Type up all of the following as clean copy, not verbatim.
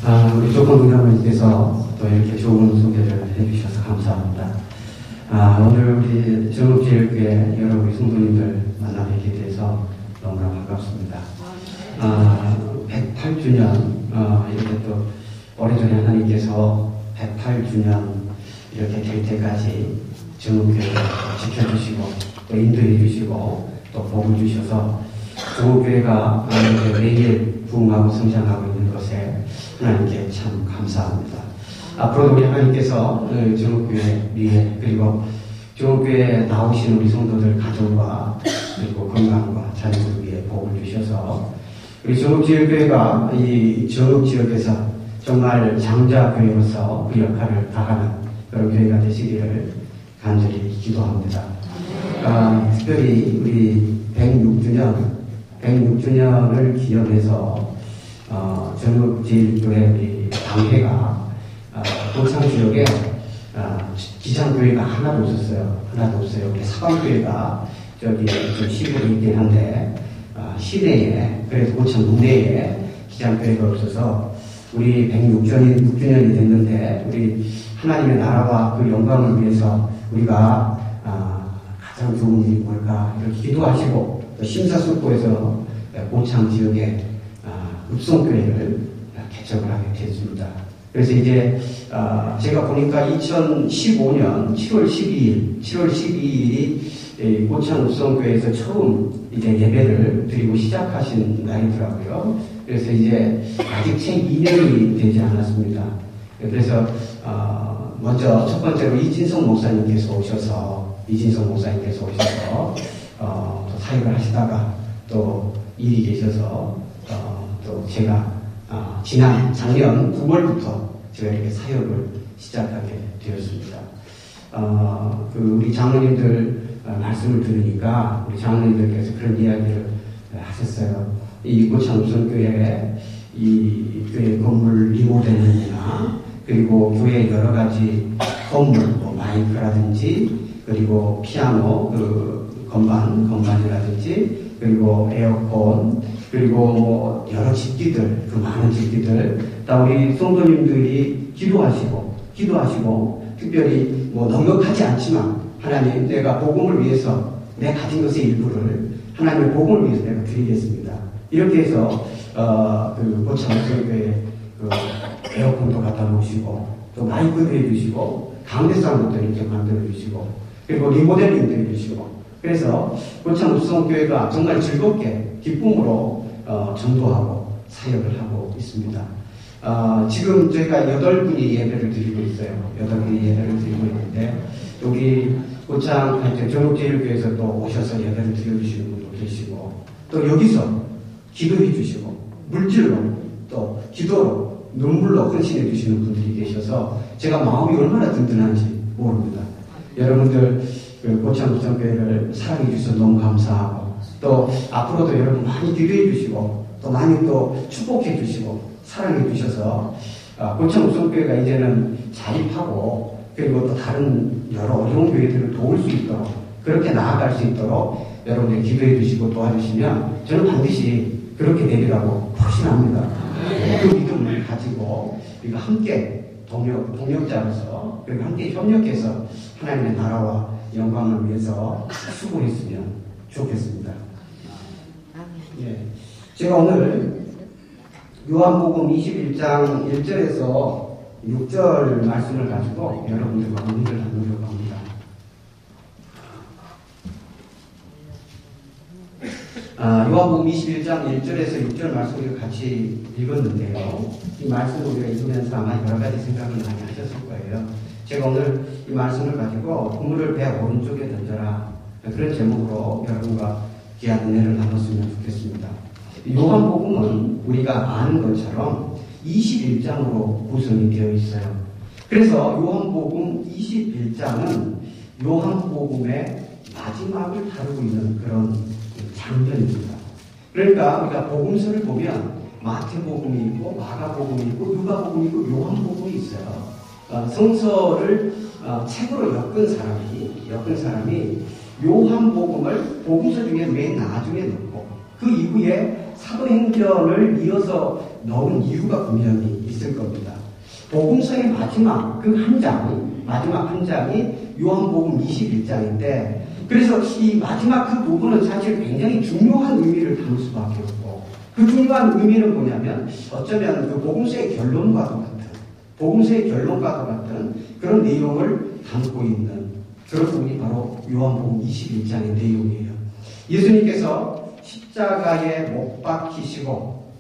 우리 조건부장님께서 또 이렇게 좋은 소개를 해주셔서 감사합니다. 오늘 우리 정읍제일교회 여러 우리 성도님들 만나 뵙게 돼서 너무나 반갑습니다. 108주년, 이렇게 또 오래전에 하나님께서 108주년 이렇게 될 때까지 정읍교회를 지켜주시고 또 인도해 주시고 또 복을 주셔서 정읍교회가 매일 부흥하고 성장하고 있는 것에 하나님께 참 감사합니다. 앞으로도 우리 하나님께서 정읍교회 위에 그리고 정읍교회에 나오신 우리 성도들 가정과 그리고 건강과 자녀들 위에 복을 주셔서 우리 정읍지역교회가 이 정읍지역에서 정말 장자교회로서 그 역할을 다하는 그런 교회가 되시기를 간절히 기도합니다. 특별히 우리 106주년을 기념해서 정읍제일교회 우리 당회가 고창지역에 기장교회가 하나도 없었어요. 하나도 없어요. 우리 사방교회가 저기 좀 시골에 있긴 한데 시내에 그래서 고창 문내에 기장교회가 없어서 우리 106주년이 됐는데 우리 하나님의 나라와 그 영광을 위해서 우리가 가장 좋은 일이 뭘까 이렇게 기도하시고 또 심사숙고해서 고창 지역에 읍송교회를 개척을 하게 됐습니다. 그래서 이제 제가 보니까 2015년 7월 12일이 고창 읍송교회에서 처음 이제 예배를 드리고 시작하신 날이더라고요. 그래서 이제 아직 채 2년이 되지 않았습니다. 그래서 먼저 첫 번째로 이진성 목사님께서 오셔서 또 사역을 하시다가 또 일이 계셔서 또 제가 작년 9월부터 제가 이렇게 사역을 시작하게 되었습니다. 우리 장로님들 말씀을 들으니까 우리 장로님들께서 그런 이야기를 하셨어요. 이 고창 읍송교회 이 교회 건물 리모델링이나 그리고 교회 여러 가지 건물 마이크라든지 그리고 피아노 건반이라든지 그리고 에어컨 그리고 여러 집기들 많은 집기들 다 우리 성도님들이 기도하시고 특별히 넉넉하지 않지만 하나님 내가 복음을 위해서 내 가진 것의 일부를 하나님의 복음을 위해서 내가 드리겠습니다. 이렇게 해서 고창 읍송교회 에어컨도 갖다 놓으시고 또 마이크도 해주시고 가운데상도 이렇게 만들어 주시고 그리고 리모델링도 해주시고 그래서 고창 읍송교회가 정말 즐겁게 기쁨으로 전도하고 사역을 하고 있습니다. 지금 저희가 8분이 예배를 드리고 있어요. 8분이 예배를 드리고 있는데 여기 고창 정읍제일교회에서 또 오셔서 예배를 드려주시는 분도 계시고 또 여기서 기도해 주시고 물질로 또 기도로 눈물로 헌신해 주시는 분들이 계셔서 제가 마음이 얼마나 든든한지 모릅니다. 여러분들 고창 읍송교회를 사랑해 주셔서 너무 감사하고 또 앞으로도 여러분 많이 기도해 주시고 또 많이 또 축복해 주시고 사랑해 주셔서 고창 읍송교회가 이제는 자립하고 그리고 또 다른 여러 어려운 교회들을 도울 수 있도록 그렇게 나아갈 수 있도록 여러분들 기도해 주시고 도와주시면 저는 반드시 그렇게 되리라고 확신합니다. 그 믿음을 가지고 우리가 함께 동역자로서 그리고 함께 협력해서 하나님의 나라와 영광을 위해서 수고했으면 좋겠습니다. 제가 오늘 요한복음 21장 1절에서 6절 말씀을 가지고 여러분들과 논의를 나누려고 합니다. 요한복음 21장 1절에서 6절 말씀을 같이 읽었는데요. 이 말씀을 우리가 읽으면서 아마 여러 가지 생각을 많이 하셨을 거예요. 제가 오늘 이 말씀을 가지고 그물을 배 오른쪽에 던져라 그런 제목으로 여러분과 귀한 은혜를 나눴으면 좋겠습니다. 요한복음은 우리가 아는 것처럼 21장으로 구성이 되어 있어요. 그래서 요한복음 21장은 요한복음의 마지막을 다루고 있는 그런 장면입니다. 그러니까 우리가 복음서를 보면 마태복음이 있고 마가복음이 있고 누가복음이 있고 요한복음이 있어요. 성서를 책으로 엮은 사람이 요한복음을 복음서 중에 맨 나중에 넣고 그 이후에 사도행전을 이어서 넣은 이유가 분명히 있을 겁니다. 복음서의 마지막 마지막 한 장이 요한복음 21장인데, 그래서 이 마지막 그 부분은 사실 굉장히 중요한 의미를 담을 수밖에 없고, 그 중요한 의미는 뭐냐면 어쩌면 그 복음서의 결론과도 같은 그런 내용을 담고 있는 그런 부분이 바로 요한복음 21장의 내용이에요. 예수님께서 십자가에 못 박히시고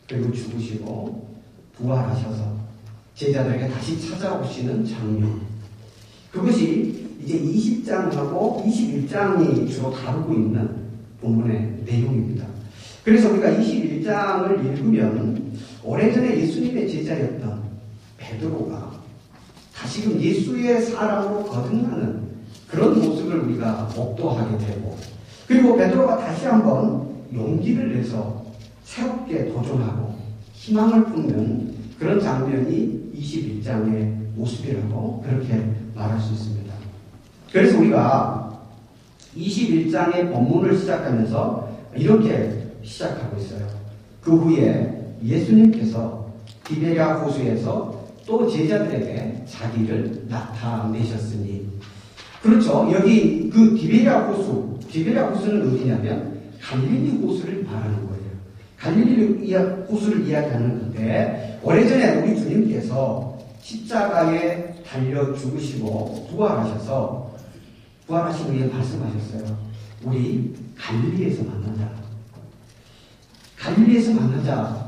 그리고 죽으시고 부활하셔서 제자들에게 다시 찾아오시는 장면, 그것이 이제 20장하고 21장이 주로 다루고 있는 본문의 내용입니다. 그래서 우리가 21장을 읽으면 오래전에 예수님의 제자였던 베드로가 다시금 예수의 사랑으로 거듭나는 그런 모습을 우리가 목도하게 되고, 그리고 베드로가 다시 한번 용기를 내서 새롭게 도전하고 희망을 품는 그런 장면이 21장의 모습이라고 그렇게 말할 수 있습니다. 그래서 우리가 21장의 본문을 시작하면서 이렇게 시작하고 있어요. 그 후에 예수님께서 디베랴 호수에서 또 제자들에게 자기를 나타내셨으니. 그렇죠. 여기 그 디베랴 호수는 어디냐면 갈릴리 호수를 말하는 거예요. 갈릴리 호수를 이야기하는 건데, 오래전에 우리 주님께서 십자가에 달려 죽으시고 부활하신 후에 말씀하셨어요. 우리 갈릴리에서 만나자.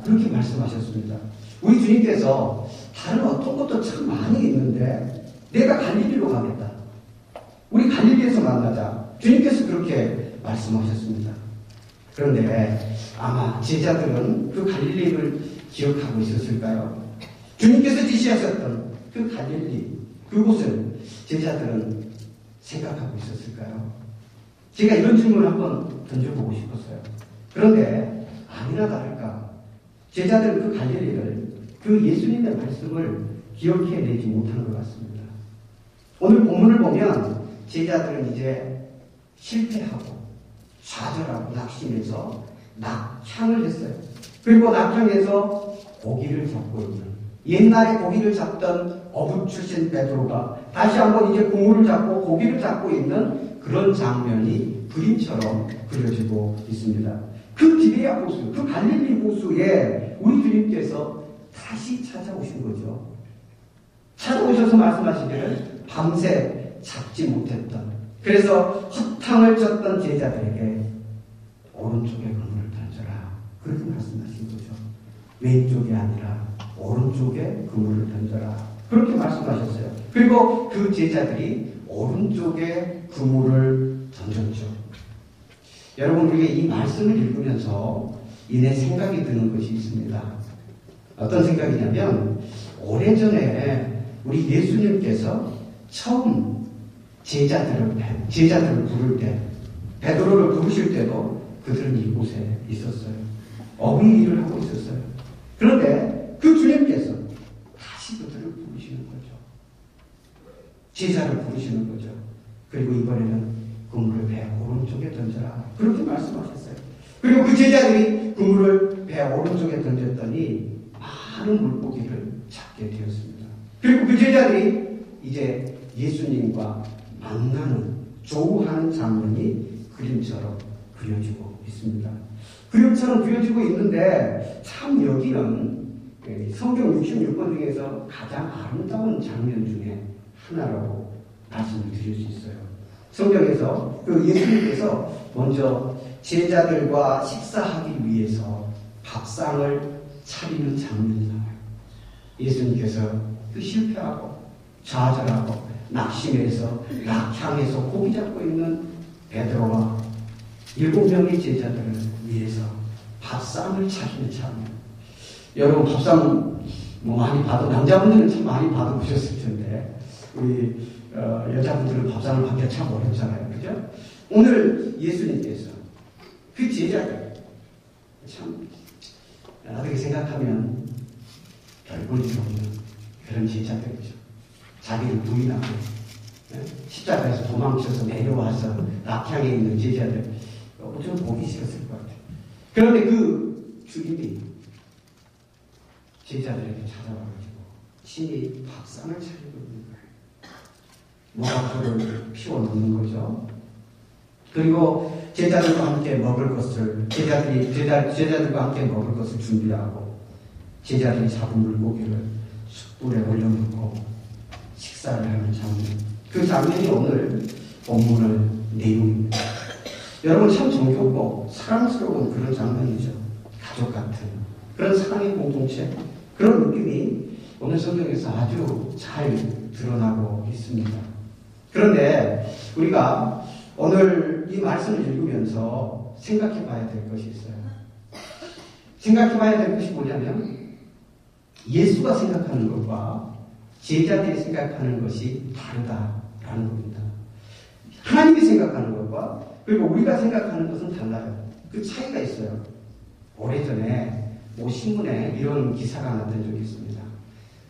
그렇게 말씀하셨습니다. 우리 주님께서 다른 어떤 것도 참 많이 있는데 내가 갈릴리로 가겠다. 우리 갈릴리에서 만나자. 주님께서 그렇게 말씀하셨습니다. 그런데 아마 제자들은 그 갈릴리를 기억하고 있었을까요? 주님께서 지시하셨던 그 갈릴리, 그곳을 제자들은 생각하고 있었을까요? 제가 이런 질문을 한번 던져보고 싶었어요. 그런데 아니나 다를까 제자들은 그 갈릴리를, 그 예수님의 말씀을 기억해내지 못한 것 같습니다. 오늘 본문을 보면 제자들은 이제 실패하고 좌절하고 낙심해서 낙향을 했어요. 그리고 낙향해서 고기를 잡고 있는, 옛날에 고기를 잡던 어부 출신 베드로가 다시 한번 이제 그물을 잡고 고기를 잡고 있는 그런 장면이 그림처럼 그려지고 있습니다. 그 디베랴 호수, 그 갈릴리 호수에 우리 주님께서 다시 찾아오신 거죠. 찾아오셔서 말씀하시기를 밤새 잡지 못했던, 그래서 허탕을 쳤던 제자들에게 오른쪽에 그물을 던져라, 그렇게 말씀하신 거죠. 왼쪽이 아니라 오른쪽에 그물을 던져라, 그렇게 말씀하셨어요. 그리고 그 제자들이 오른쪽에 그물을 던졌죠. 여러분, 우리가 이 말씀을 읽으면서 이내 생각이 드는 것이 있습니다. 어떤 생각이냐면, 오래전에 우리 예수님께서 처음 제자들을 부를 때, 베드로를 부르실 때도 그들은 이곳에 있었어요. 어휘 일을 하고 있었어요. 그런데 그 주님께서 다시 그들을 부르시는 거죠. 제자를 부르시는 거죠. 그리고 이번에는 그물을 배 오른쪽에 던져라, 그렇게 말씀하셨어요. 그리고 그 제자들이 그물을 배 오른쪽에 던졌더니 많은 물고기를 잡게 되었습니다. 그리고 그 제자들이 이제 예수님과 만나는, 조우하는 장면이 그림처럼 그려지고 있습니다. 그림처럼 그려지고 있는데, 참 여기는 성경 66권 중에서 가장 아름다운 장면 중에 하나라고 말씀을 드릴 수 있어요. 성경에서 그 예수님께서 먼저 제자들과 식사하기 위해서 밥상을 차리는 장면이 나와요. 예수님께서 그 실패하고 좌절하고 낙심해서 낙향해서 고기 잡고 있는 베드로와 7명의 제자들을 위해서 밥상을 차리는 장면. 여러분, 밥상 많이 남자분들은 참 많이 받아보셨을 텐데, 우리 여자분들은 밥상을 받기가 참 어렵잖아요. 그죠? 오늘 예수님께서 그 제자들, 참 어떻게 생각하면 별 볼 일 없는 그런 제자들이죠. 자기를 부인하고 십자가에서 도망쳐서 내려와서 낙향에 있는 제자들, 좀 보기 싫었을 것 같아요. 그런데 그 주님이 제자들에게 찾아와가지고 친히 밥상을 차리고 있는 거예요. 모닥불을 피워놓는 거죠. 그리고 제자들과 함께 먹을 것을 제자들과 함께 먹을 것을 준비하고 제자들이 잡은 물고기를 숯불에 올려놓고 식사를 하는 장면. 그 장면이 오늘 본문의 내용입니다. 여러분 참 정겹고 사랑스러운 그런 장면이죠. 가족 같은 그런 사랑의 공동체, 그런 느낌이 오늘 성경에서 아주 잘 드러나고 있습니다. 그런데 우리가 오늘 이 말씀을 읽으면서 생각해 봐야 될 것이 있어요. 생각해 봐야 될 것이 뭐냐면 예수가 생각하는 것과 제자들이 생각하는 것이 다르다라는 겁니다. 하나님이 생각하는 것과 그리고 우리가 생각하는 것은 달라요. 그 차이가 있어요. 오래전에 신문에 이런 기사가 났던 적이 있습니다.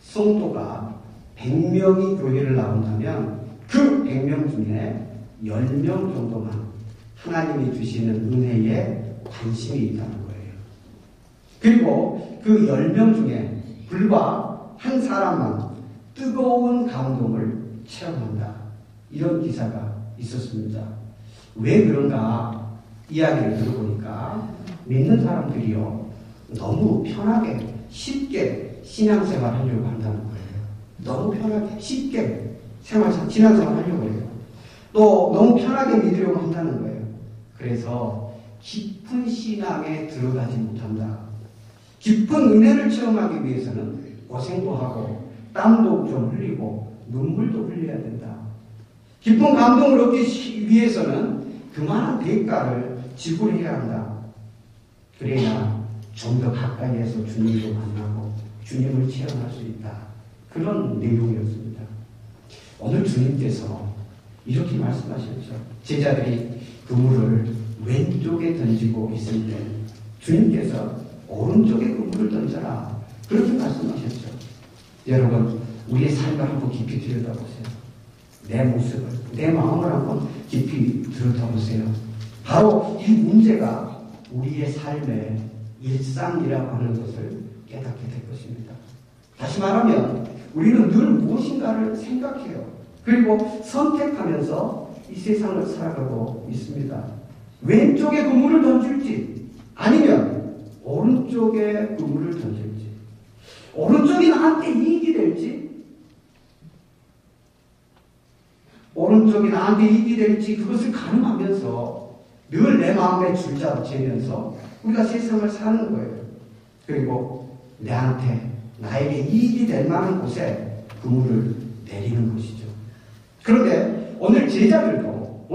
성도가 100명이 교회를 나온다면 그 100명 중에 10명 정도만 하나님이 주시는 은혜에 관심이 있다는 거예요. 그리고 그 10명 중에 불과 한 사람만 뜨거운 감동을 체험한다. 이런 기사가 있었습니다. 왜 그런가 이야기를 들어보니까 믿는 사람들이요 너무 편하게 쉽게 신앙생활 하려고 한다는 거예요. 너무 편하게 쉽게 신앙생활 하려고 해요. 또 너무 편하게 믿으려고 한다는 거예요. 그래서 깊은 신앙에 들어가지 못한다. 깊은 은혜를 체험하기 위해서는 고생도 하고 땀도 좀 흘리고 눈물도 흘려야 된다. 깊은 감동을 얻기 위해서는 그만한 대가를 지불해야 한다. 그래야 좀 더 가까이에서 주님도 만나고 주님을 체험할 수 있다. 그런 내용이었습니다. 오늘 주님께서 이렇게 말씀하셨죠. 제자들이 그물을 왼쪽에 던지고 있을 때 주님께서 오른쪽에 그물을 던져라. 그렇게 말씀하셨죠. 여러분 우리의 삶을 한번 깊이 들여다보세요. 내 모습을, 내 마음을 한번 깊이 들여다보세요. 바로 이 문제가 우리의 삶의 일상이라고 하는 것을 깨닫게 될 것입니다. 다시 말하면 우리는 늘 무엇인가를 생각해요. 그리고 선택하면서 이 세상을 살아가고 있습니다. 왼쪽에 그물을 던질지 아니면 오른쪽에 그물을 던질지, 오른쪽이 나한테 이익이 될지 오른쪽이 나한테 이익이 될지 그것을 가늠하면서 늘 내 마음에 줄자로 재면서 우리가 세상을 사는 거예요. 그리고 나에게 이익이 될 만한 곳에 그물을 내리는 것이죠. 그런데 오늘 제자들도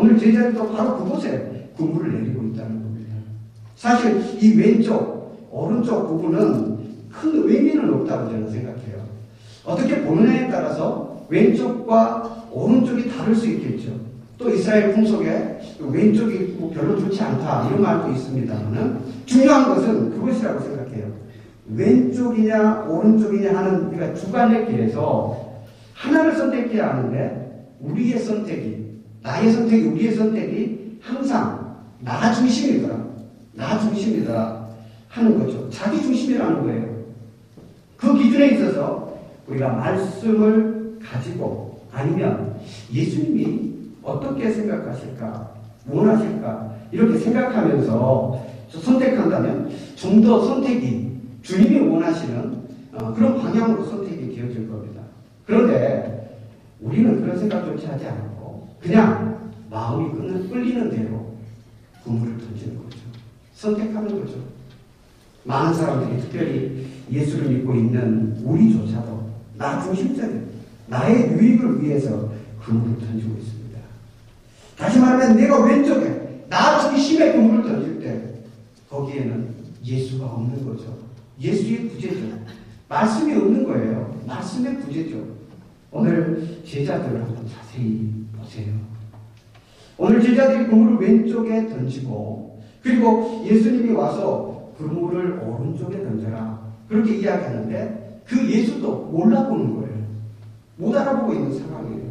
바로 그곳에 그물을 내리고 있다는 겁니다. 사실 이 왼쪽, 오른쪽 부분은 큰 의미는 없다고 저는 생각해요. 어떻게 보느냐에 따라서 왼쪽과 오른쪽이 다를 수 있겠죠. 또 이스라엘 풍속에 왼쪽이 별로 좋지 않다 이런 말도 있습니다만 중요한 것은 그것이라고 생각해요. 왼쪽이냐 오른쪽이냐 하는 우리가 주관의 길에서 하나를 선택해야 하는데 우리의 선택이 항상 나 중심이더라 하는 거죠. 자기 중심이라는 거예요. 그 기준에 있어서 우리가 말씀을 가지고 아니면 예수님이 어떻게 생각하실까, 원하실까 이렇게 생각하면서 선택한다면 좀 더 선택이 주님이 원하시는 그런 방향으로 선택이 되어질 겁니다. 그런데 우리는 그런 생각조차 하지 않고 그냥 마음이 끌리는 대로 그물을 던지는 거죠. 선택하는 거죠. 많은 사람들이 특별히 예수를 믿고 있는 우리조차도 나 중심적인 나의 유익을 위해서 그물을 던지고 있습니다. 다시 말하면 내가 왼쪽에 나 중심에 그물을 던질 때 거기에는 예수가 없는 거죠. 예수의 부재죠. 말씀이 없는 거예요. 말씀의 부재죠. 오늘 제자들을 한번 자세히 보세요. 오늘 제자들이 그물을 왼쪽에 던지고 그리고 예수님이 와서 그물을 오른쪽에 던져라 그렇게 이야기하는데 그 예수도 몰라보는 거예요. 못 알아보고 있는 상황이에요.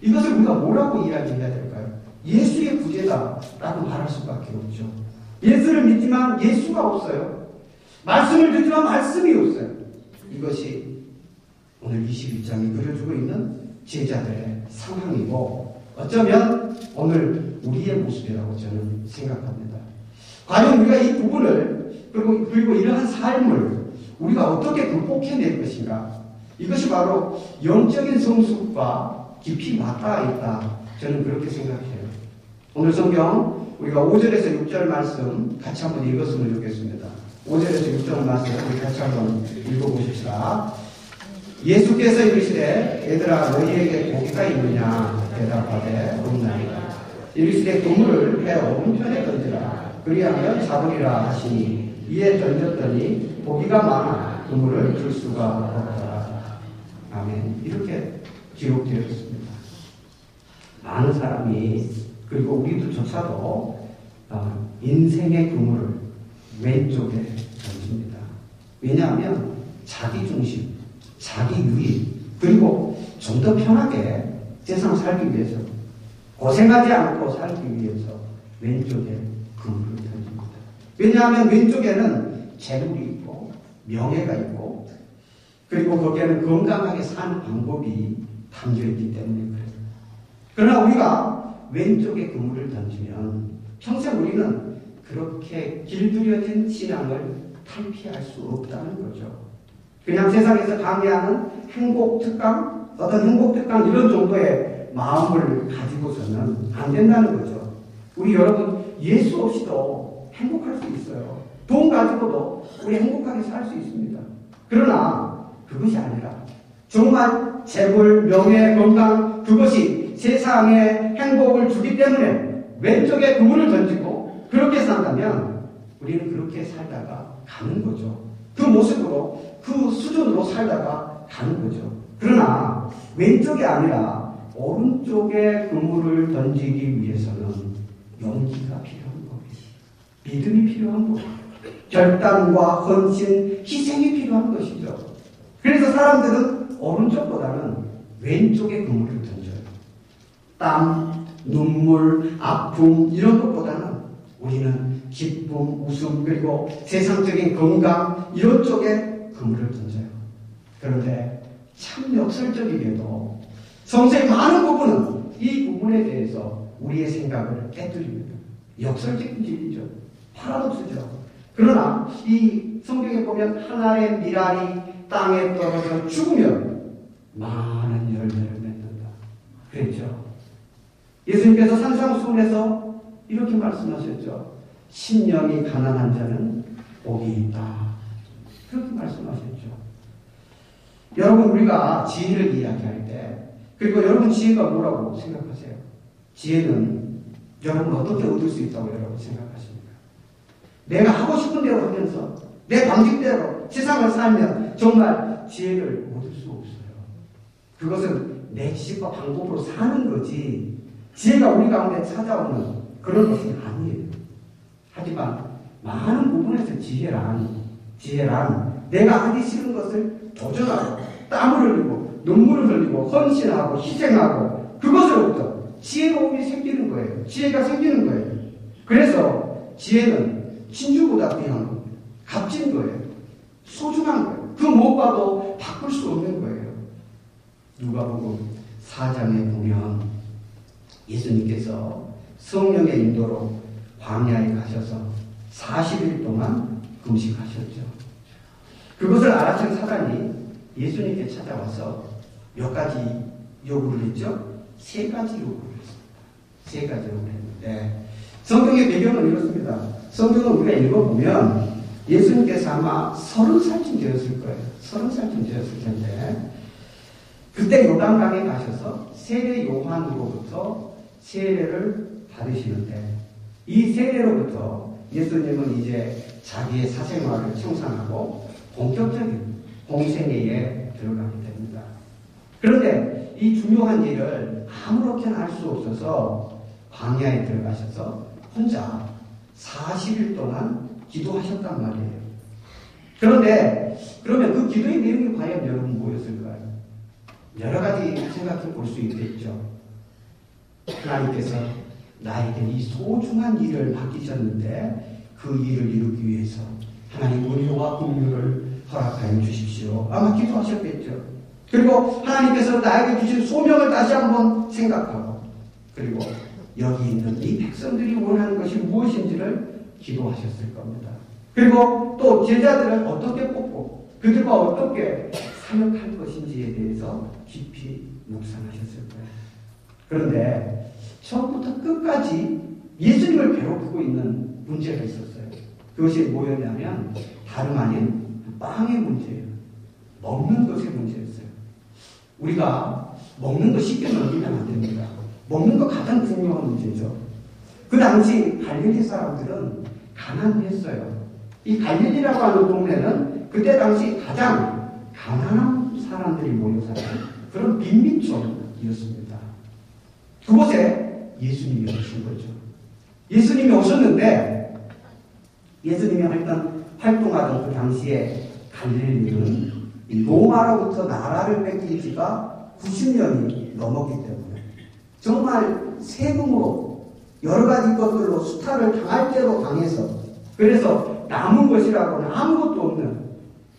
이것을 우리가 뭐라고 이야기해야 될까요? 예수의 부재다라고 말할 수밖에 없죠. 예수를 믿지만 예수가 없어요. 말씀을 듣지만 말씀이 없어요. 이것이 오늘 21장이 그려주고 있는 제자들의 상황이고 어쩌면 오늘 우리의 모습이라고 저는 생각합니다. 과연 우리가 이 부분을 그리고 이러한 삶을 우리가 어떻게 극복해낼 것인가? 이것이 바로 영적인 성숙과 깊이 맞닿아 있다. 저는 그렇게 생각해요. 오늘 성경 우리가 5절에서 6절 말씀 같이 한번 읽었으면 좋겠습니다. 5절에서 6절 말씀 우리 같이 한번 읽어보십시다. 예수께서 이르시되 얘들아 너희에게 고기가 있느냐 대답하되 없나이다. 이르시되 그물을 해 오른편에 던지라 그리하면 잡으리라 하시니 이에 던졌더니 고기가 많아 그물을 들 수가 없더라. 아멘. 이렇게 기록되어 있습니다. 많은 사람이 그리고 우리도 조차도 인생의 그물을 왼쪽에 던집니다. 왜냐하면 자기 중심, 자기 유익, 그리고 좀 더 편하게 세상 살기 위해서, 고생하지 않고 살기 위해서 왼쪽에 그물을 던집니다. 왜냐하면 왼쪽에는 재물이 있고 명예가 있고 그리고 거기에는 건강하게 사는 방법이 담겨있기 때문에 그래요. 그러나 우리가 왼쪽에 그물을 던지면 평생 우리는 그렇게 길들여진 신앙을 탈피할 수 없다는 거죠. 그냥 세상에서 강의하는 행복특강, 어떤 행복특강 이런 정도의 마음을 가지고서는 안 된다는 거죠. 우리 여러분 예수 없이도 행복할 수 있어요. 돈 가지고도 우리 행복하게 살 수 있습니다. 그러나 그것이 아니라 정말 재물, 명예, 건강 그것이 세상에 행복을 주기 때문에 왼쪽에 그물을 던지고 그렇게 산다면 우리는 그렇게 살다가 가는 거죠. 그 모습으로 그 수준으로 살다가 가는 거죠. 그러나 왼쪽이 아니라 오른쪽에 그물을 던지기 위해서는 용기가 필요한 법이에요. 믿음이 필요한 법이에요. 결단과 헌신, 희생이 필요한 것이죠. 그래서 사람들은 오른쪽보다는 왼쪽에 그물을 던져요. 땀, 눈물, 아픔 이런 것보다는 우리는 기쁨, 웃음 그리고 세상적인 건강 이런 쪽에 그물을 던져요. 그런데 참 역설적이게도 성서의 많은 부분은 이 부분에 대해서 우리의 생각을 깨뜨립니다. 역설적인 진리죠. 파라독스죠. 그러나 이 성경에 보면 하나의 밀알이 땅에 떨어져 죽으면 많은 열매를 맺는다. 그랬죠. 예수님께서 산상수훈에서 이렇게 말씀하셨죠. 심령이 가난한 자는 복이 있다. 그렇게 말씀하셨죠. 여러분 우리가 지혜를 이야기할 때 그리고 여러분 지혜가 뭐라고 생각하세요? 지혜는 여러분 어떻게 얻을 수 있다고 여러분 생각하십니까? 내가 하고 싶은 대로 하면서 내 방식대로 세상을 살면 정말 지혜를 얻을 수 없어요. 그것은 내 지식과 방법으로 사는 거지 지혜가 우리 가운데 찾아오는 그런 것은 아니에요. 하지만 많은 부분에서 지혜란 내가 하기 싫은 것을 도전하고 땀을 흘리고 눈물을 흘리고 헌신하고 희생하고 그것으로부터 지혜로움이 생기는 거예요. 지혜가 생기는 거예요. 그래서 지혜는 진주보다 귀한 겁니다. 값진 거예요. 소중한 거예요. 그 무엇과도 바꿀 수 없는 거예요. 누가복음 4장에 보면 예수님께서 성령의 인도로 광야에 가셔서 40일 동안 금식하셨죠. 그것을 알아챈 사단이 예수님께 찾아와서 몇 가지 요구를 했죠? 3가지 요구를 했습니다. 3가지 요구를 했는데 성경의 배경은 이렇습니다. 성경을 우리가 읽어보면 예수님께서 아마 30살쯤 되었을 거예요. 30살쯤 되었을 텐데 그때 요단강에 가셔서 세례 요한으로부터 세례를 받으시는데 이 세례로부터 예수님은 이제 자기의 사생활을 청산하고 본격적인 공생애에 들어가게 됩니다. 그런데 이 중요한 일을 아무렇게나 할 수 없어서 광야에 들어가셔서 혼자 40일 동안 기도하셨단 말이에요. 그런데 그러면 그 기도의 내용이 과연 여러분 뭐였을까요? 여러 가지 생각해 볼 수 있겠죠. 하나님께서 나에게 이 소중한 일을 맡기셨는데 그 일을 이루기 위해서 하나님 은혜와 긍휼을 허락하여 주십시오. 아마 기도하셨겠죠. 그리고 하나님께서 나에게 주신 소명을 다시 한번 생각하고, 그리고 여기 있는 이 백성들이 원하는 것이 무엇인지를 기도하셨을 겁니다. 그리고 또 제자들을 어떻게 뽑고 그들과 어떻게 사역할 것인지에 대해서 깊이 묵상하셨을 거예요. 그런데 처음부터 끝까지 예수님을 괴롭히고 있는 문제가 있었어요. 그것이 뭐였냐면 다름 아닌 빵의 문제예요. 먹는 것의 문제였어요. 우리가 먹는 거 쉽게 넘기면 안 됩니다. 먹는 거 가장 중요한 문제죠. 그 당시 갈릴리 사람들은 가난했어요. 이 갈릴리라고 하는 동네는 그때 당시 가장 가난한 사람들이 모여 사는 그런 빈민촌이었습니다. 그곳에 예수님이 오신 거죠. 예수님이 오셨는데, 예수님이 활동하던 그 당시에 갈릴리는 로마로부터 나라를 뺏긴 지가 90년이 넘었기 때문에 정말 세금으로 여러 가지 것들로 수탈을 당할 대로 당해서, 그래서 남은 것이라고는 아무것도 없는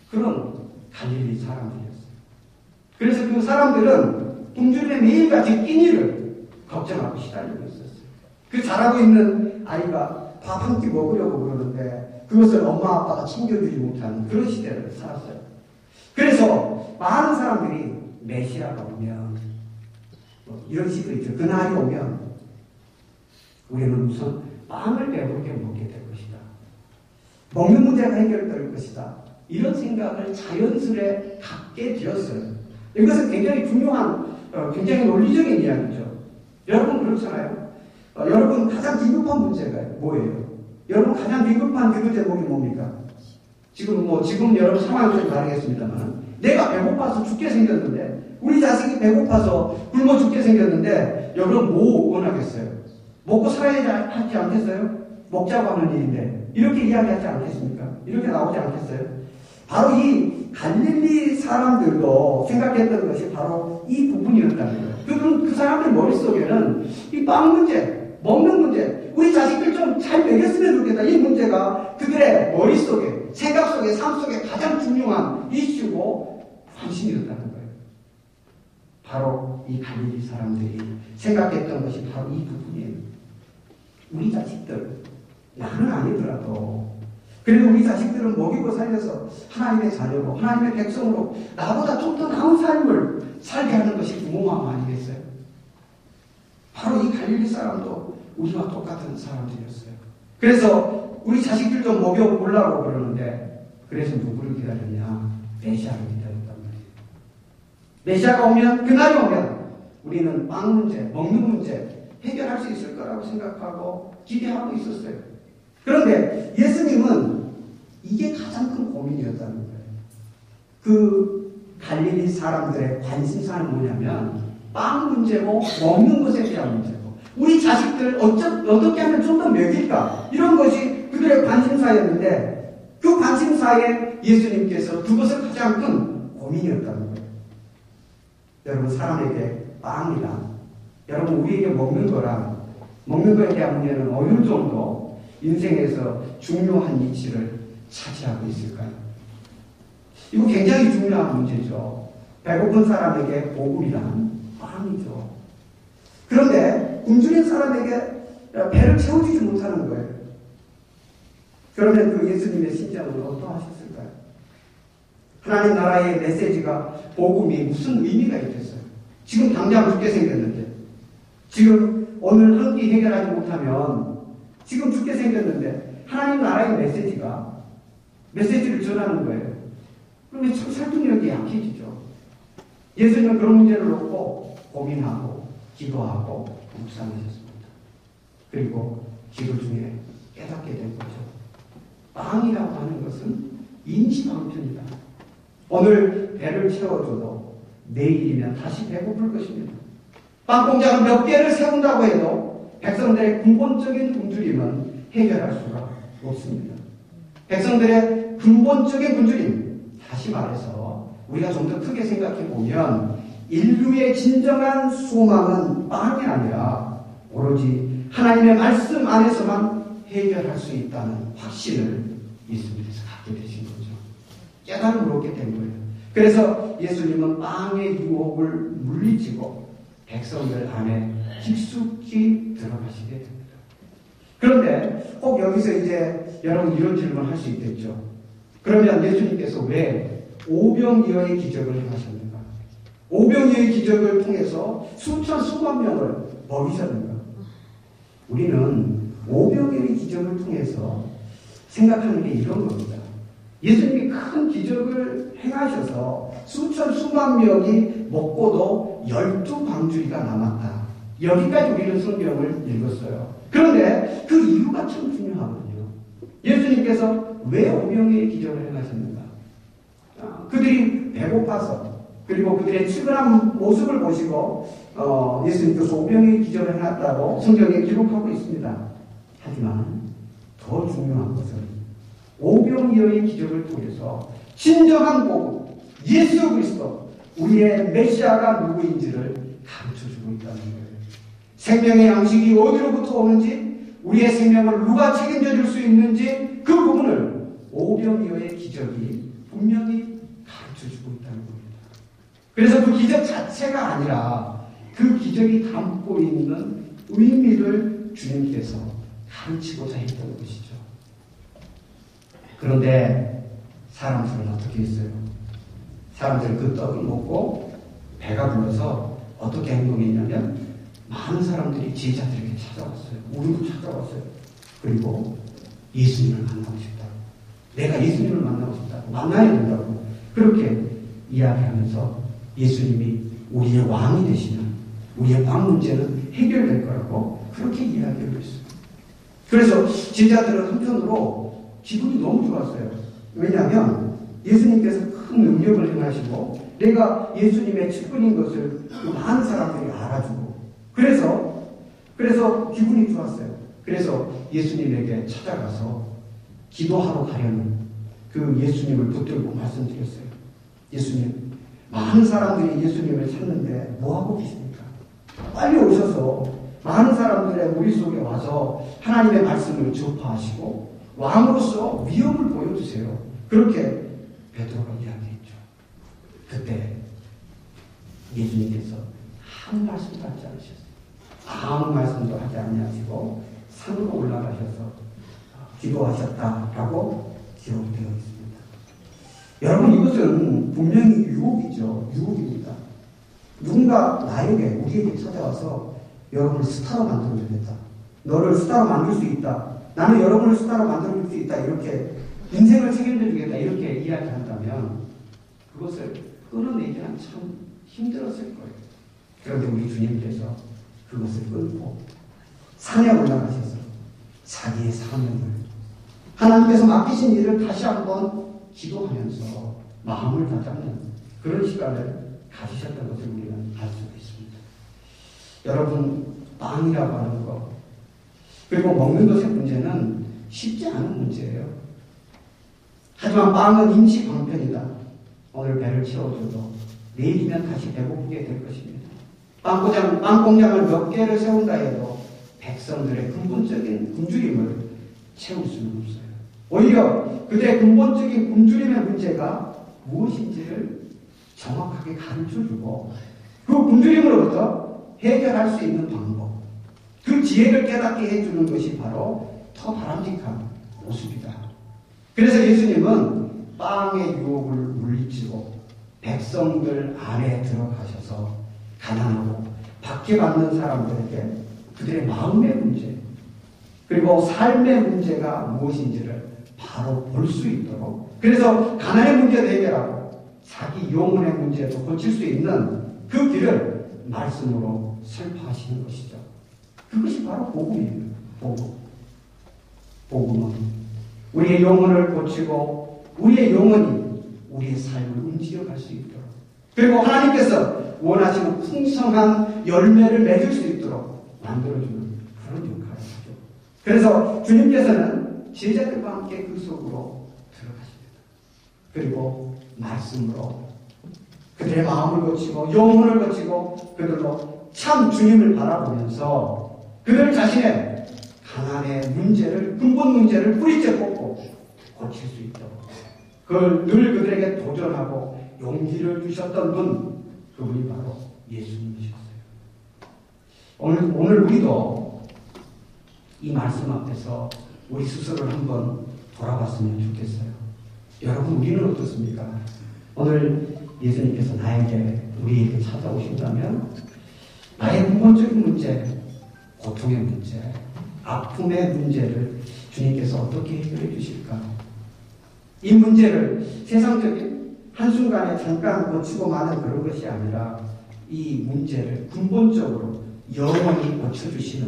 그런 갈릴리 사람들이었어요. 그래서 그 사람들은 굶주림에 매일같이 끼니를 걱정하고 시달리고 있었어요. 그 자라고 있는 아이가 밥 한 끼 먹으려고 그러는데 그것을 엄마 아빠가 챙겨주지 못하는 그런 시대를 살았어요. 그래서 많은 사람들이 메시아가 오면 이런 식으로 있죠. 그날이 오면 우리는 우선 빵을 배부르게 먹게 될 것이다. 먹는 문제가 해결될 것이다. 이런 생각을 자연스레 갖게 되었어요. 이것은 굉장히 중요한, 굉장히 논리적인 이야기죠. 여러분 그렇잖아요. 여러분 가장 비급한 문제가 뭐예요? 여러분 가장 비급한 기도 제목이 뭡니까? 지금 여러분 상황이 좀 다르겠습니다만, 내가 배고파서 죽게 생겼는데, 우리 자식이 배고파서 굶어 죽게 생겼는데, 여러분 뭐 원하겠어야 먹고 살아야 하지 않겠어요? 먹자고 하는 일인데, 이렇게 이야기하지 않겠습니까? 이렇게 나오지 않겠어요? 바로 이 갈릴리 사람들도 생각했던 것이 바로 이 부분이었다는 거예요. 그 사람들 머릿속에는 이 빵 문제, 먹는 문제, 우리 자식들 좀 잘 먹였으면 좋겠다. 이 문제가 그들의 머릿속에, 생각 속에, 삶 속에 가장 중요한 이슈고 관심이었다는 거예요. 바로 이 갈릴리 사람들이 생각했던 것이 바로 이 부분이에요. 우리 자식들, 나는 아니더라도 그래도 우리 자식들은 먹이고 살려서 하나님의 자녀로, 하나님의 백성으로 나보다 좀 더 나은 삶을 살게 하는 것이 부모 마음 아니겠어요? 바로 이 갈릴리 사람도 우리와 똑같은 사람들이었어요. 그래서 우리 자식들 좀 먹여보려고 그러는데, 그래서 누구를 기다렸냐? 메시아를 기다렸단 말이에요. 메시아가 오면, 그날이 오면 우리는 빵 문제, 먹는 문제 해결할 수 있을 거라고 생각하고 기대하고 있었어요. 그런데 예수님은 이게 가장 큰 고민이었다는 거예요. 그 갈릴리 사람들의 관심사는 뭐냐면 빵 문제고 먹는 것에 대한 문제고, 우리 자식들 어떻게 하면 좀 더 먹일까, 이런 것이 그들의 관심사였는데, 그 관심사에 예수님께서 그것을 가장 큰 고민이었다는 거예요. 여러분, 사람에게 빵이랑, 여러분 우리에게 먹는 거랑, 먹는 거에 대한 문제는 어느 정도 인생에서 중요한 위치를 차지하고 있을까요? 이거 굉장히 중요한 문제죠. 배고픈 사람에게 복음이란 빵이죠. 그런데 굶주린 사람에게 배를 채워주지 못하는 거예요. 그러면 그 예수님의 신장은 어떠하셨을까요? 하나님 나라의 메시지가, 복음이 무슨 의미가 있겠어요? 지금 당장 죽게 생겼는데, 지금 오늘 한 끼 해결하지 못하면 지금 죽게 생겼는데 하나님 나라의 메시지를 전하는 거예요. 그러면 참 설득력이 약해지죠. 예수님은 그런 문제를 놓고 고민하고 기도하고 묵상하셨습니다. 그리고 기도 중에 깨닫게 된 거죠. 빵이라고 하는 것은 임시방편이다. 오늘 배를 채워줘도 내일이면 다시 배고플 것입니다. 빵공장을 몇 개를 세운다고 해도 백성들의 근본적인 굶주림은 해결할 수가 없습니다. 백성들의 근본적인 굶주림, 다시 말해서 우리가 좀 더 크게 생각해 보면 인류의 진정한 소망은 빵이 아니라 오로지 하나님의 말씀 안에서만 해결할 수 있다는 확신을 예수님께서 갖게 되신 거죠. 깨달음을 얻게 된 거예요. 그래서 예수님은 빵의 유혹을 물리치고 백성들 안에 깊숙이 들어가시게 됩니다. 그런데 꼭 여기서 이제 여러분 이런 질문을 할 수 있겠죠. 그러면 예수님께서 왜 오병이어의 기적을 행하셨는가? 오병이어의 기적을 통해서 수천 수만 명을 먹이셨는가? 우리는 오병이어의 기적을 통해서 생각하는 게 이런 겁니다. 예수님이 큰 기적을 행하셔서 수천 수만 명이 먹고도 12방주리가 남았다. 여기까지 우리는 성경을 읽었어요. 그런데 그 이유가 참 중요하거든요. 예수님께서 왜 오병이어의 기적을 행하셨는가? 그들이 배고파서, 그리고 그들의 측은한 모습을 보시고 예수님께서 오병이어의 기적을 해놨다고 성경에 기록하고 있습니다. 하지만 더 중요한 것은 오병이어의 기적을 통해서 진정한 복음, 예수 그리스도, 우리의 메시아가 누구인지를 가르쳐주고 있다는 거예요. 생명의 양식이 어디로부터 오는지, 우리의 생명을 누가 책임져 줄 수 있는지 그 부분을 오병이어의 기적이 분명히 가르쳐주고 있다는 겁니다. 그래서 그 기적 자체가 아니라 그 기적이 담고 있는 의미를 주님께서 가르치고자 했던 것이죠. 그런데 사람들은 어떻게 했어요? 사람들은 그 떡을 먹고 배가 불러서 어떻게 행동했냐면 많은 사람들이 제자들에게 찾아왔어요. 우리도 찾아왔어요. 그리고 예수님을 만나고 싶다고. 내가 예수님을 만나고 싶다고. 만나야 된다고. 그렇게 이야기하면서 예수님이 우리의 왕이 되시면 우리의 왕 문제는 해결될 거라고 그렇게 이야기를 했어요. 그래서 제자들은 한편으로 기분이 너무 좋았어요. 왜냐하면 예수님께서 큰 능력을 행하시고 내가 예수님의 측근인 것을 많은 사람들이 알아주고 그래서 기분이 좋았어요. 그래서 예수님에게 찾아가서 기도하러 가려는 그 예수님을 붙들고 말씀드렸어요. 예수님, 많은 사람들이 예수님을 찾는데 뭐하고 계십니까? 빨리 오셔서 많은 사람들의 무리 속에 와서 하나님의 말씀을 전파하시고 왕으로서 위엄을 보여주세요. 그렇게 베드로가 이야기했죠. 그때 예수님께서 한 말씀도 하지 않으셨어요. 아무 말씀도 하지 않으시고 산으로 올라가셔서 기도하셨다라고 기록되어 있습니다. 여러분, 이것은 분명히 유혹이죠. 유혹입니다. 누군가 나에게, 우리에게 찾아와서 여러분을 스타로 만들어주겠다. 너를 스타로 만들 수 있다. 나는 여러분을 스타로 만들어줄 수 있다. 이렇게 인생을 책임져 주겠다. 이렇게 이야기한다면 그것을 끊어내기는 참 힘들었을 거예요. 그런데 우리 주님께서 그것을 끊고 산에 올라가셔서 자기의 사명을, 하나님께서 맡기신 일을 다시 한번 기도하면서 마음을 다잡는 그런 시간을 가지셨던 것을 우리는 알 수가 있습니다. 여러분, 빵이라고 하는 것, 그리고 먹는 것의 문제는 쉽지 않은 문제예요. 하지만 빵은 임시 방편이다. 오늘 배를 채워줘도 내일이면 다시 배고프게 될 것입니다. 빵 공장을 몇 개를 세운다 해도 백성들의 근본적인 굶주림을 채울 수는 없어요. 오히려 그들의 근본적인 굶주림의 문제가 무엇인지를 정확하게 가르쳐주고 그 굶주림으로부터 해결할 수 있는 방법, 그 지혜를 깨닫게 해주는 것이 바로 더 바람직한 모습이다. 그래서 예수님은 빵의 유혹을 물리치고 백성들 안에 들어가셔서 가난하고 박해받는 사람들에게 그들의 마음의 문제, 그리고 삶의 문제가 무엇인지를 바로 볼 수 있도록, 그래서 가난의 문제도 해결하고 자기 영혼의 문제도 고칠 수 있는 그 길을 말씀으로 설파하시는 것이죠. 그것이 바로 복음이에요. 복음은 우리의 영혼을 고치고 우리의 영혼이 우리의 삶을 움직여갈 수 있도록, 그리고 하나님께서 원하시는 풍성한 열매를 맺을 수 있도록 만들어주는 그런 역할을 하죠. 그래서 주님께서는 제자들과 함께 그 속으로 들어가십니다. 그리고 말씀으로 그들의 마음을 고치고 영혼을 고치고 그들로 참 주님을 바라보면서 그들 자신의 가난의 문제를, 근본 문제를 뿌리째 뽑고 고칠 그걸 늘 그들에게 도전하고 용기를 주셨던 분, 그분이 바로 예수님이셨어요. 오늘 우리도 이 말씀 앞에서 우리 스스로를 한번 돌아봤으면 좋겠어요. 여러분, 우리는 어떻습니까? 오늘 예수님께서 우리에게 찾아오신다면 나의 근본적인 문제, 고통의 문제, 아픔의 문제를 주님께서 어떻게 해결해 주실까? 이 문제를 세상적인 한순간에 잠깐 고치고 마는 그런 것이 아니라 이 문제를 근본적으로 영원히 고쳐주시는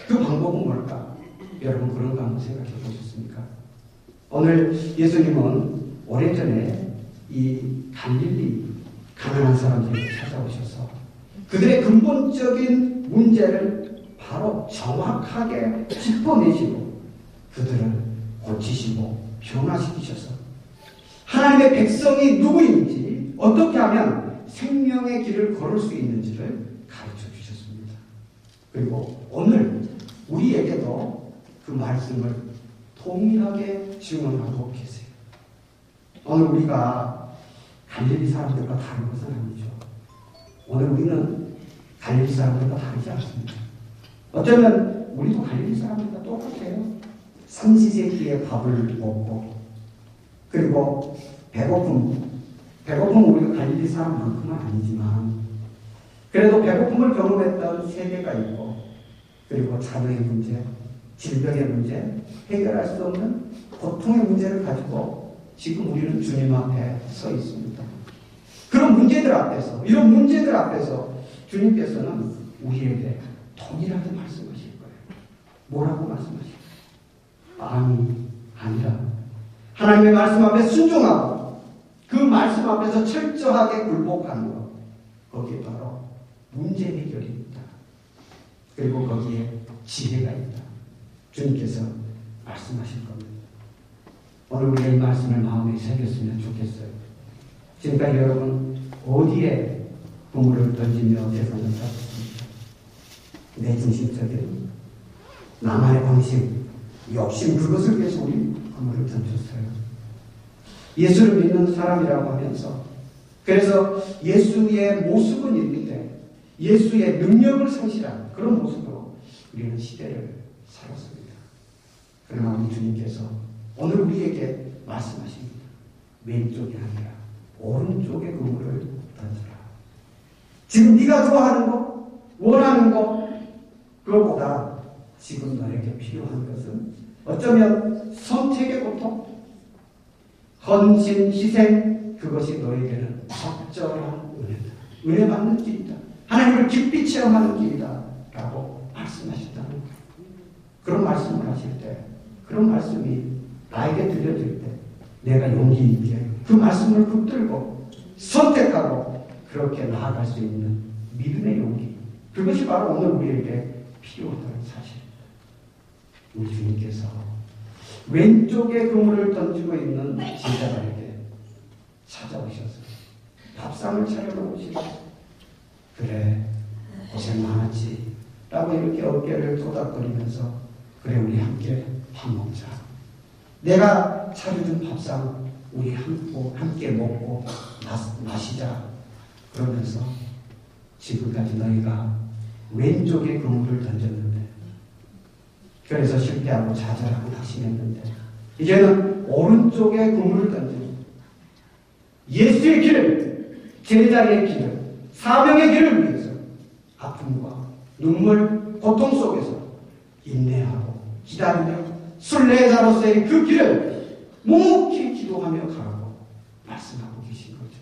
그 방법은 뭘까? 여러분, 그런 거 한번 생각해 보셨습니까? 오늘 예수님은 오래전에 이 갈릴리 가난한 사람들에게 찾아오셔서 그들의 근본적인 문제를 바로 정확하게 짚어내시고 그들을 고치시고 변화시키셔서 하나님의 백성이 누구인지, 어떻게 하면 생명의 길을 걸을 수 있는지를 가르쳐 주셨습니다. 그리고 오늘 우리에게도 그 말씀을 동일하게 증언하고 계세요. 오늘 우리가 갈릴리 사람들과 다른 것은 아니죠. 오늘 우리는 갈릴리 사람들과 다르지 않습니다. 어쩌면 우리도 갈릴리 사람들과 똑같아요. 삼시세끼의 밥을 먹고, 그리고 배고픔은 우리가 갈릴리 사람만큼은 아니지만 그래도 배고픔을 경험했던 세계가 있고, 그리고 자녀의 문제, 질병의 문제, 해결할 수 없는 고통의 문제를 가지고 지금 우리는 주님 앞에 서 있습니다. 그런 문제들 앞에서, 이런 문제들 앞에서 주님께서는 우리에게 동일하게 말씀하실 거예요. 뭐라고 말씀하실까요? 아니라 하나님의 말씀 앞에 순종하고 그 말씀 앞에서 철저하게 굴복하는 것, 거기에 바로 문제 해결이 있다. 그리고 거기에 지혜가 있다. 주님께서 말씀하실 겁니다. 오늘 우리가 이 말씀을 마음에 새겼으면 좋겠어요. 지금까지 여러분 어디에 그물을 던지며 세상을 살았습니까? 내 중심적인 나만의 방식, 욕심, 그것을 위해서 우리 그물을 던졌어요. 예수를 믿는 사람이라고 하면서, 그래서 예수의 모습은 있는데 예수의 능력을 상실한 그런 모습으로 우리는 시대를 살았습니다. 그러나 우리 주님께서 오늘 우리에게 말씀하십니다. 왼쪽이 아니라 오른쪽에 그물을 던져라. 지금 네가 좋아하는 거, 원하는 거, 그것보다 지금 너에게 필요한 것은 어쩌면 선택의 고통, 헌신, 희생, 그것이 너에게는 적절한 은혜다. 은혜 받는 길이다. 하나님을 깊이 체험하는 길이다. 라고 말씀하셨다는 거예요. 그런 말씀을 하실 때, 그런 말씀이 나에게 들려질 때 내가 용기 있게 그 말씀을 붙들고 선택하고 그렇게 나아갈 수 있는 믿음의 용기, 그것이 바로 오늘 우리에게 필요하다는 사실입니다. 우리 주님께서 왼쪽에 그물을 던지고 있는 제자들에게 찾아오셔서 밥상을 차려놓으시고, 그래 고생 많았지 라고 이렇게 어깨를 토닥거리면서, 그래 우리 함께 밥 먹자, 내가 차려준 밥상 우리 함께 먹고 마시자, 그러면서 지금까지 너희가 왼쪽에 그물을 던졌는데, 그래서 실패하고 좌절하고 낙심했는데, 이제는 오른쪽에 그물을 던지고 예수의 길을, 제자리의 길을, 사명의 길을 위해서 아픔과 눈물, 고통 속에서 인내하고 기다리며 순례자로서의 그 길을 묵묵히 기도하며 가라고 말씀하고 계신 거죠.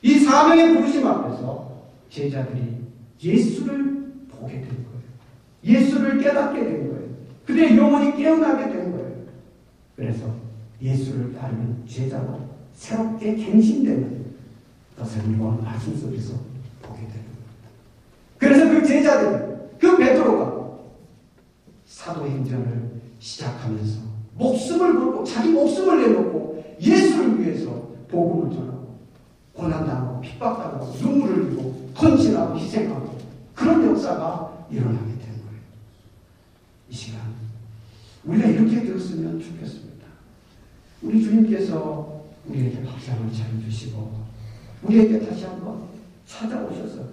이 사명의 부르심 앞에서 제자들이 예수를 보게 된 거예요. 예수를 깨닫게 된 거예요. 그들의 영혼이 깨어나게 된 거예요. 그래서 예수를 따르는 제자로 새롭게 갱신되는 것을 이번 말씀 속에서 보게 되는 겁니다. 그래서 그 제자들, 그 베드로가 사도행전을 시작하면서 목숨을 걸고 자기 목숨을 내놓고 예수를 위해서 복음을 전하고 고난당하고 핍박당하고 눈물을 흘리고 헌신하고 희생하고 그런 역사가 일어나게 된 거예요. 이 시간 우리가 이렇게 되었으면 좋겠습니다. 우리 주님께서 우리에게 밥상을 차려주시고 우리에게 다시 한번 찾아오셔서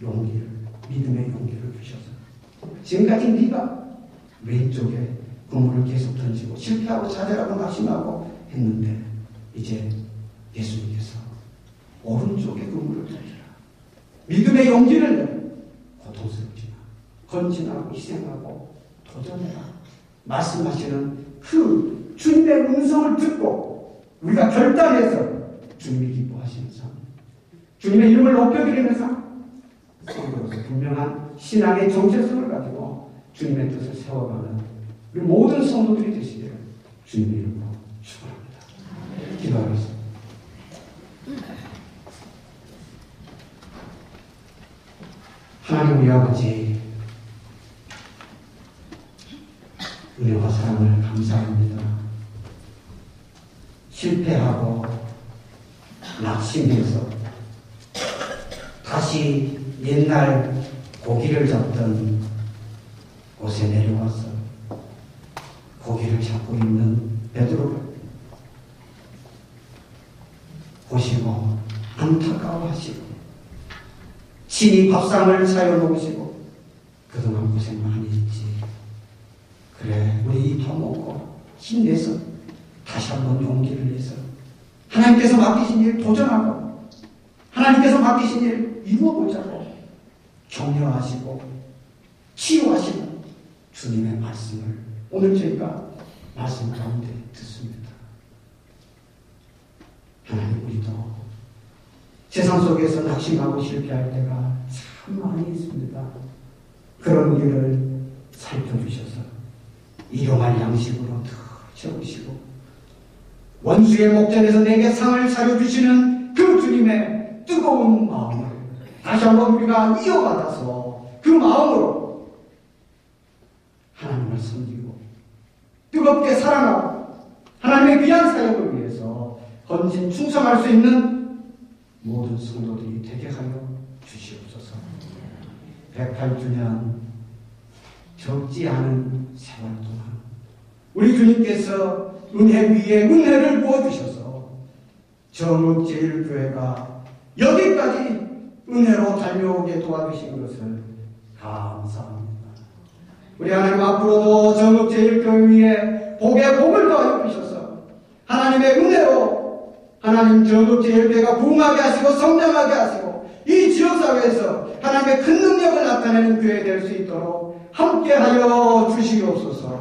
용기를, 믿음의 용기를 주셔서 지금까지 네가 왼쪽에 그물을 계속 던지고 실패하고 좌절하고 낙심하고 했는데 이제 예수님께서 오른쪽에 그물을 던져라. 믿음의 용기를 내. 고통스럽지만 건진하고 희생하고 도전해라. 말씀하시는 그 주님의 음성을 듣고 우리가 결단해서 주님이 기뻐하시는 삶, 주님의 이름을 높여드리는 삶, 성도로서 분명한 신앙의 정체성을 가지고 주님의 뜻을 세워가는 우리 모든 성도들이 되시기를 주님의 이름으로 축원합니다. 기도하겠습니다. 하나님 우리 아버지, 은혜와 사랑을 감사합니다. 실패하고 낙심해서 다시 옛날 고기를 잡던 곳에 내려와서 고기를 잡고 있는 베드로를 보시고 안타까워하시고 친히 밥상을 차려놓으시고 그동안 고생 많이 했지. 그래, 우리 밥 먹고 힘내서 다시 한번 용기를 내서 하나님께서 맡기신 일 도전하고 하나님께서 맡기신 일 이루어보자고 격려하시고 치유하시는 주님의 말씀을 오늘 저희가 말씀 가운데 듣습니다. 하나님, 우리도 세상 속에서 낙심하고 실패할 때가 참 많이 있습니다. 그런 우리를 살펴주셔서 일용할 양식으로 더 채우시고 원수의 목전에서 내게 상을 차려주시는 그 주님의 뜨거운 마음을 다시 한번 우리가 이어받아서 그 마음으로 하나님을 섬기고 뜨겁게 사랑하고 하나님의 귀한 사역을 위해서 헌신 충성할 수 있는 모든 성도들이 되게 하여 주시옵소서. 108주년 적지 않은 세월 동안 우리 주님께서 은혜 위에 은혜를 부어주셔서 정읍제일교회가 여기까지 은혜로 달려오게 도와주신 것을 감사합니다. 우리 하나님, 앞으로도 정읍제일교회 위에 복의 복을 더하여 주셔서 하나님의 은혜로 하나님 정읍제일교회가 부흥하게 하시고 성장하게 하시고 이 지역사회에서 하나님의 큰 능력을 나타내는 교회 될 수 있도록 함께하여 주시옵소서.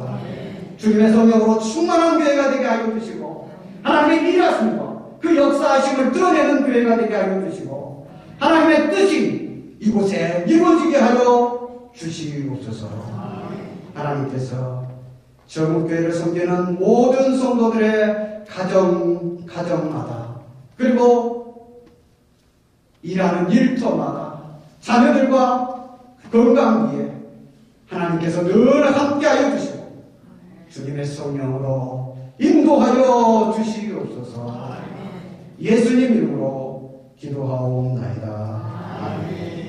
주님의 성령으로 충만한 교회가 되게 하여 주시고 하나님의 일하심과 그 역사하심을 드러내는 교회가 되게 하여 주시고 하나님의 뜻이 이곳에 이루어지게 하여 주시옵소서. 하나님께서 정읍교회를 섬기는 모든 성도들의 가정마다 그리고 일하는 일터마다 자녀들과 건강 위에 하나님께서 늘 함께하여 주시고 주님의 성령으로 인도하여 주시옵소서. 예수님 이름으로 기도하옵나이다. 아멘.